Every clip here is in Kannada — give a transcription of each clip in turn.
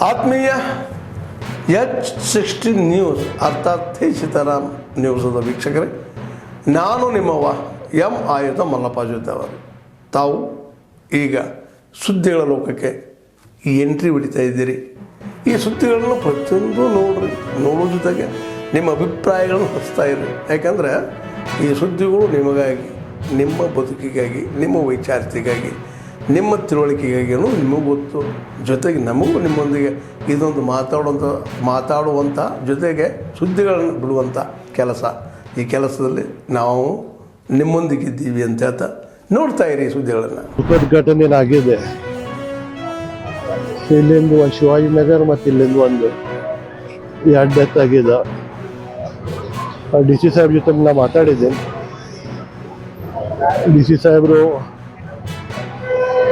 ಆತ್ಮೀಯ H16 ನ್ಯೂಸ್ ಅರ್ಥಾತ್ ಸೀತಾರಾಮ್ ನ್ಯೂಸದ ವೀಕ್ಷಕರೇ, ನಾನು ನಿಮ್ಮವ ಎಂ ಆಯುಧ ಮಲ್ಲಪ್ಪ ಜೊತೆ ಅವರು. ತಾವು ಈಗ ಸುದ್ದಿಗಳ ಲೋಕಕ್ಕೆ ಎಂಟ್ರಿ ಹೊಡಿತಾ ಇದ್ದೀರಿ. ಈ ಸುದ್ದಿಗಳನ್ನು ಪ್ರತಿಯೊಂದು ನೋಡೋ ಜೊತೆಗೆ ನಿಮ್ಮ ಅಭಿಪ್ರಾಯಗಳನ್ನು ಹಚ್ತಾ ಇರಿ. ಯಾಕಂದರೆ ಈ ಸುದ್ದಿಗಳು ನಿಮಗಾಗಿ, ನಿಮ್ಮ ಬದುಕಿಗಾಗಿ, ನಿಮ್ಮ ವೈಚಾರಿಕೆಗಾಗಿ, ನಿಮ್ಮ ತಿಳುವಳಿಕೆಗಾಗಿಯೂ ನಿಮಗೂ ಗೊತ್ತು. ಜೊತೆಗೆ ನಮಗೂ ನಿಮ್ಮೊಂದಿಗೆ ಇದೊಂದು ಮಾತಾಡುವಂಥ ಜೊತೆಗೆ ಸುದ್ದಿಗಳನ್ನು ಬಿಡುವಂಥ ಕೆಲಸ. ಈ ಕೆಲಸದಲ್ಲಿ ನಾವು ನಿಮ್ಮೊಂದಿಗಿದ್ದೀವಿ ಅಂತ ಹೇಳ್ತಾ ನೋಡ್ತಾ ಇರಿ ಸುದ್ದಿಗಳನ್ನು. ಘಟನೆ ಆಗಿದೆ. ಇಲ್ಲಿಂದ ಒಂದು ಶಿವಾಜಿನಗರ ಮತ್ತು ಇಲ್ಲಿಂದ ಒಂದು 2 ಡೆತ್ ಆಗಿದೆ. ಡಿ ಸಿ ಸಾಹೇಬ್ರ ಜೊತೆ ನಾ ಮಾತಾಡಿದ್ದೇನೆ. ಡಿ ಸಿ ಸಾಹೇಬರು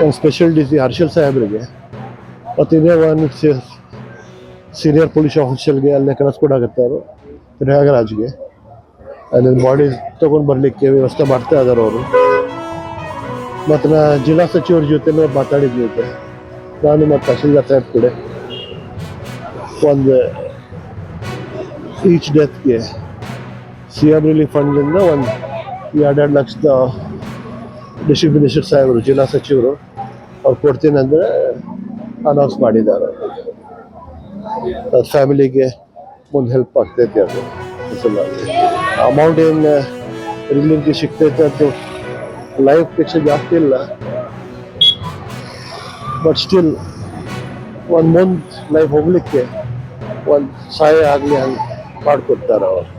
ಒಂದು ಸ್ಪೆಷಲ್ ಡಿ ಸಿ ಹರ್ಷಲ್ ಸಾಹೇಬ್ರಿಗೆ ಮತ್ತು ಇದೇ ಒಂದು ಸೀನಿಯರ್ ಪೊಲೀಸ್ ಆಫೀಸರ್ಗೆ ಅಲ್ಲೇ ಕಳಿಸ್ಕೊಡಾಕತ್ತಾರು ಪ್ರಯಾಗರಾಜ್ಗೆ. ಅಲ್ಲಿ ಬಾಡಿ ತೊಗೊಂಡು ಬರಲಿಕ್ಕೆ ವ್ಯವಸ್ಥೆ ಮಾಡ್ತಾ ಇದ್ದಾರೆ ಅವರು. ಮತ್ತು ನಾ ಜಿಲ್ಲಾ ಸಚಿವರ ಜೊತೆ ಮಾತಾಡಿದ್ವಿ. ನಾನು ಮತ್ತು ತಹಶೀಲ್ದಾರ್ ಸಾಹೇಬ್ ಕೂಡ ಒಂದು ಈಚ್ ಡೆತ್ಗೆ CM ರಿಲೀಫ್ ಫಂಡ್ನಿಂದ ಒಂದು 2 ಲಕ್ಷದ ಡಿಸ್ಟ್ರಿಕ್ಟ್ ಮಿನಿಸ್ಟರ್ ಸಾಹೇಬರು, ಜಿಲ್ಲಾ ಸಚಿವರು ಅವ್ರು ಕೊಡ್ತೀನಿ ಅಂದರೆ ಅನೌನ್ಸ್ ಮಾಡಿದ್ದಾರೆ. ಫ್ಯಾಮಿಲಿಗೆ ಮುಂದೆ ಹೆಲ್ಪ್ ಆಗ್ತೈತೆ. ಅದು ಅಮೌಂಟ್ ಏನು ರಿಲೀಫ್ಗೆ ಸಿಗ್ತೈತೆ ಅದು ಲೈಫ್ ಪಿಕ್ಚರ್ ಜಾಸ್ತಿ ಇಲ್ಲ, ಬಟ್ ಸ್ಟಿಲ್ ಒಂದು ಮುಂದೆ ಲೈಫ್ ಹೋಗ್ಲಿಕ್ಕೆ ಒಂದು ಸಹಾಯ ಆಗಲಿ ಹಂಗೆ ಮಾಡಿಕೊಡ್ತಾರೆ ಅವರು.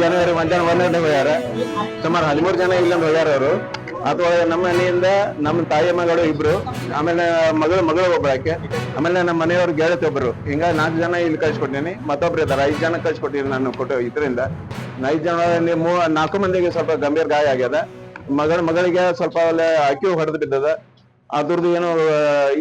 ಜನವರಿ ಮಧ್ಯಾಹ್ನ 12 ಹೋಗ್ಯಾರ. ಸುಮಾರು 13 ಜನ ಇಲ್ಲಿಂದ ಹೋಗ್ಯಾರ ಅವರು. ಅದ್ರೊಳಗೆ ನಮ್ಮ ಮನೆಯಿಂದ ನಮ್ಮ ತಾಯಿ ಮಗಳು 2, ಆಮೇಲೆ ಮಗಳು ಒಬ್ಬಳಕ್ಕೆ, ಆಮೇಲೆ ನಮ್ಮ ಮನೆಯವ್ರ ಗೆಳತಿ ಒಬ್ಬರು. ಹಿಂಗ 4 ಜನ ಇಲ್ಲಿ ಕಳ್ಸಿಕೊಟ್ಟೇನಿ. ಮತ್ತೊಬ್ರು ಇದ್ದಾರೆ, 5 ಜನ ಕಳ್ಸಿಕೊಟ್ಟಿನಿ ನಾನು ಕೊಟ್ಟು. ಇದರಿಂದ 5 ಜನ 4 ಮಂದಿಗೆ ಸ್ವಲ್ಪ ಗಂಭೀರ ಗಾಯ ಆಗ್ಯದ. ಮಗಳಿಗೆ ಸ್ವಲ್ಪ ಅಕ್ಕಿ ಹೊಡೆದು ಬಿದ್ದದ. ಅದ್ರದ್ದು ಏನು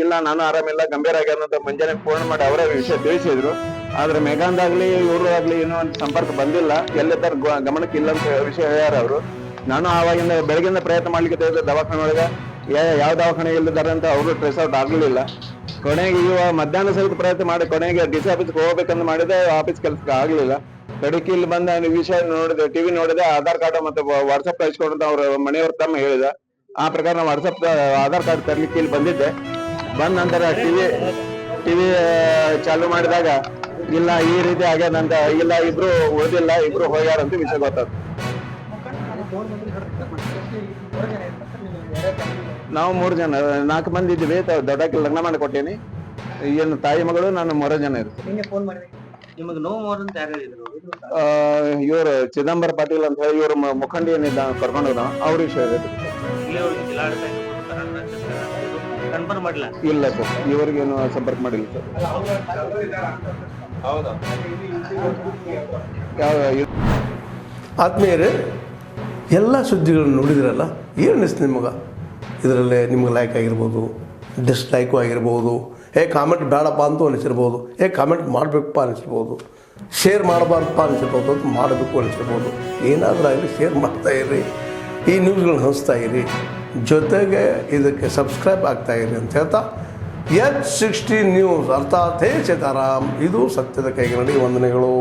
ಇಲ್ಲ, ನಾನು ಆರಾಮಿಲ್ಲ, ಗಂಭೀರ ಆಗ್ಯದ ಅಂತ ಮುಂಜಾನೆ ಫೋನ್ ಮಾಡಿ ಅವರೇ ವಿಷಯ ತಿಳಿಸಿದ್ರು. ಆದ್ರೆ ಮೇಘಾಂದಾಗ್ಲಿ ಇವರು ಆಗ್ಲಿ ಏನೋ ಒಂದು ಸಂಪರ್ಕ ಬಂದಿಲ್ಲ, ಎಲ್ಲೆತ್ತರ ಗಮನಕ್ಕೆ ಇಲ್ಲ ಅಂತ ವಿಷಯ ಹೇಳ್ಯಾರ ಅವರು. ನಾನು ಆವಾಗಿಂದ ಬೆಳಗಿಂದ ಪ್ರಯತ್ನ ಮಾಡ್ಲಿಕ್ಕೆ ದವಾಖಾನೆ ಒಳಗೆ ಯಾವ ದವಾಖಾನೆ ಇಲ್ಲಿದ್ದಾರೆ ಅಂತ ಅವರು ಟ್ರೇಸ್ ಔಟ್ ಆಗ್ಲಿಲ್ಲ. ಕೊನೆಗೆ ಮಧ್ಯಾಹ್ನ ಸಹಿತ ಪ್ರಯತ್ನ ಮಾಡಿ ಕೊನೆಗೆ DC ಆಫೀಸ್ಗೆ ಹೋಗ್ಬೇಕಂತ ಮಾಡಿದೆ. ಆಫೀಸ್ ಕೆಲ್ಸಕ್ಕೆ ಆಗ್ಲಿಲ್ಲ. ಕಡೆಗೆ ಇಲ್ಲಿ ಬಂದ ವಿಷಯ ನೋಡಿದೆ, ಟಿವಿ ನೋಡಿದೆ. ಆಧಾರ್ ಕಾರ್ಡ್ ಮತ್ತೆ ವಾಟ್ಸಪ್ ಕಳಿಸ್ಕೊಡಂತ ಅವ್ರ ಮನೆಯವ್ರ ತಮ್ಮ ಹೇಳಿದ. ಆ ಪ್ರಕಾರ ನಾವು ವಾಟ್ಸಪ್ ಆಧಾರ್ ಕಾರ್ಡ್ ತರ್ಲಿಕ್ಕೆ ಇಲ್ಲಿ ಬಂದಿದ್ದೆ. ಬಂದ ನಂತರ ಟಿವಿ ಚಾಲು ಮಾಡಿದಾಗ ಇಲ್ಲ ಈ ರೀತಿ ಆಗ್ಯದಂತ, ಇಲ್ಲ ಇಬ್ರು ಉಳಿದಿಲ್ಲ, ಇಬ್ರು ಹೋಗ್ಯಾರಂತ ವಿಷಯ ಗೊತ್ತಾಯ್ತು. ನಾವು 3 ಜನ 4 ಮಂದಿ ಇದ್ದೀವಿ. ದೊಡ್ಡಕ್ಕೆ ಲಗ್ನ ಮಾಡಿ ಕೊಟ್ಟೇನಿ. ಏನು ತಾಯಿ ಮಗಳು ನಾನು 3 ಜನ ಇರ್ತೀವಿ. ಇವರು ಚಿದಂಬರ ಪಾಟೀಲ್ ಅಂತ ಹೇಳಿ ಇವ್ರ ಮುಖಂಡಿ ಏನಿದ್ದ ಕರ್ಕೊಂಡು ಹೋದ, ಅವ್ರ ವಿಷಯ ಇಲ್ಲ ಸರ್, ಇವ್ರಿಗೇನು ಸಂಪರ್ಕ ಮಾಡಿಲ್ಲ ಸರ್. ಆತ್ಮೀಯರೇ, ಎಲ್ಲ ಸುದ್ದಿಗಳನ್ನು ನೋಡಿದ್ರಲ್ಲ, ಏನು ಅನಿಸ್ತು ನಿಮಗೆ? ಇದರಲ್ಲೇ ನಿಮ್ಗೆ ಲೈಕ್ ಆಗಿರ್ಬೋದು, ಡಿಸ್ಲೈಕು ಆಗಿರ್ಬೋದು, ಕಾಮೆಂಟ್ ಬೇಡಪ್ಪ ಅಂತೂ ಅನಿಸಿರ್ಬೋದು, ಕಾಮೆಂಟ್ ಮಾಡಬೇಕಪ್ಪ ಅನಿಸಿರ್ಬೋದು, ಶೇರ್ ಮಾಡಬಾರ್ದಪ್ಪ ಅನಿಸಿರ್ಬೋದು, ಅದು ಮಾಡಬೇಕು ಅನಿಸಿರ್ಬೋದು. ಏನಾದರೂ ಆಗಲಿ ಶೇರ್ ಮಾಡ್ತಾಯಿರಿ, ಈ ನ್ಯೂಸ್ಗಳನ್ನ ಹಂಚ್ತಾ ಇರಿ, ಜೊತೆಗೆ ಇದಕ್ಕೆ ಸಬ್ಸ್ಕ್ರೈಬ್ ಆಗ್ತಾಯಿರಿ ಅಂತ ಹೇಳ್ತಾ H16 ನ್ಯೂಸ್ ಅರ್ಥಾತ್ ಸೀತಾರಾಮ್, ಇದು ಸತ್ಯದ ಕೈಗೆ ನಡಿ. ವಂದನೆಗಳು.